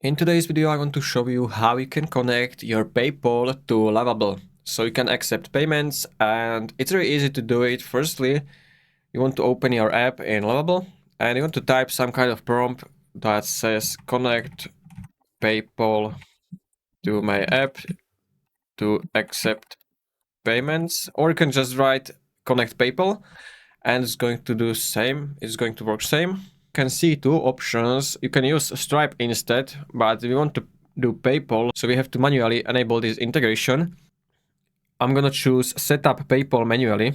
In today's video, I want to show you how you can connect your PayPal to Lovable. So you can accept payments, and it's very easy to do it. Firstly, you want to open your app in Lovable and you want to type some kind of prompt that says connect PayPal to my app to accept payments, or you can just write connect PayPal and it's going to do same. It's going to work same. You can see two options. You can use Stripe instead, but we want to do PayPal, so we have to manually enable this integration. I'm gonna choose setup PayPal manually.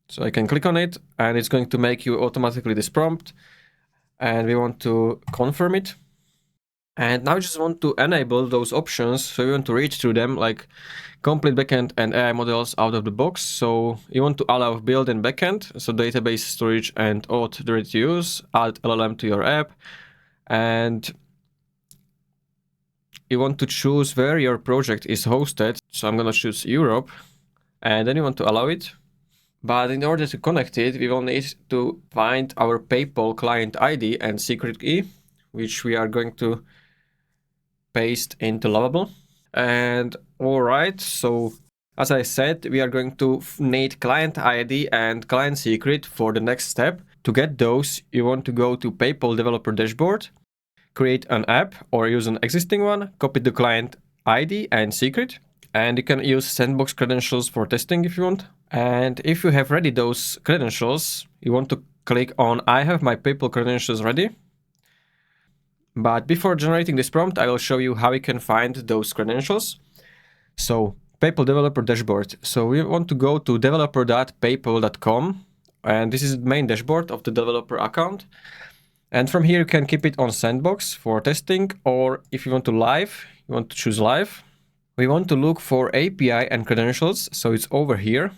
So I can click on it and it's going to make you automatically this prompt, and we want to confirm it. And now we just want to enable those options, so we want to reach through them, like complete backend and AI models out of the box. So you want to allow build in backend, so database storage and auth ready to use, add LLM to your app, and you want to choose where your project is hosted. So I'm gonna choose Europe, and then you want to allow it. But in order to connect it, we will need to find our PayPal client ID and secret key, which we are going to paste into Lovable. And all right, so as I said, we are going to need client ID and client secret for the next step. To get those, you want to go to PayPal developer dashboard, create an app or use an existing one, copy the client ID and secret, and you can use sandbox credentials for testing if you want. And if you have ready those credentials, you want to click on I have my PayPal credentials ready. But before generating this prompt, I will show you how you can find those credentials. So PayPal developer dashboard. So we want to go to developer.paypal.com, and this is the main dashboard of the developer account. And from here you can keep it on sandbox for testing, or if you want to live, you want to choose live. We want to look for API and credentials, so it's over here.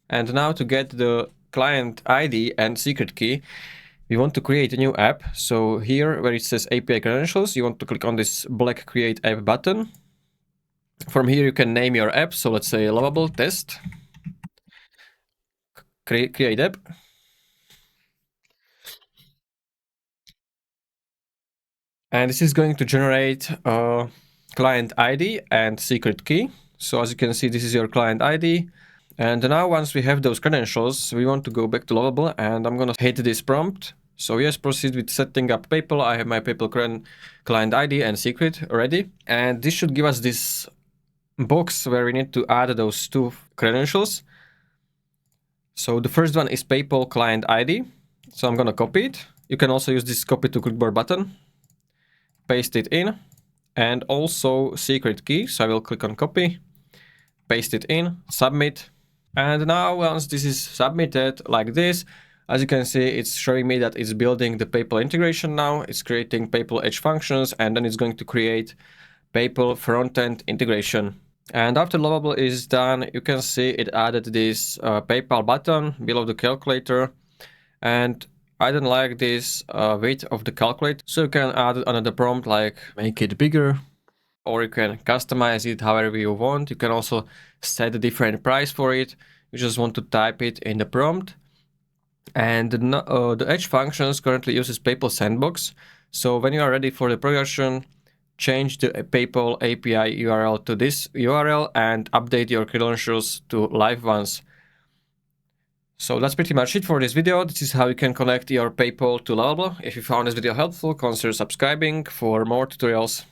And now to get the client ID and secret key, we want to create a new app. So here where it says API credentials, you want to click on this black create app button. From here you can name your app. So let's say Lovable test. Create app. And this is going to generate a client ID and secret key. So as you can see, this is your client ID. And now once we have those credentials, we want to go back to Lovable, and I'm gonna hit this prompt. So yes, proceed with setting up PayPal. I have my PayPal client ID and secret ready. And this should give us this box where we need to add those two credentials. So the first one is PayPal client ID. So I'm gonna copy it. You can also use this copy to clipboard button. Paste it in, and also secret key. So I will click on copy, paste it in, submit. And now once this is submitted like this, as you can see, it's showing me that it's building the PayPal integration now. It's creating PayPal edge functions, and then it's going to create PayPal front-end integration. And after Lovable is done, you can see it added this PayPal button below the calculator. And I don't like this width of the calculator, so you can add another prompt like make it bigger, or you can customize it however you want. You can also set a different price for it. You just want to type it in the prompt. And the edge functions currently uses PayPal Sandbox. So when you are ready for the progression, change the PayPal API URL to this URL and update your credentials to live ones. So that's pretty much it for this video. This is how you can connect your PayPal to Lovable. If you found this video helpful, consider subscribing for more tutorials.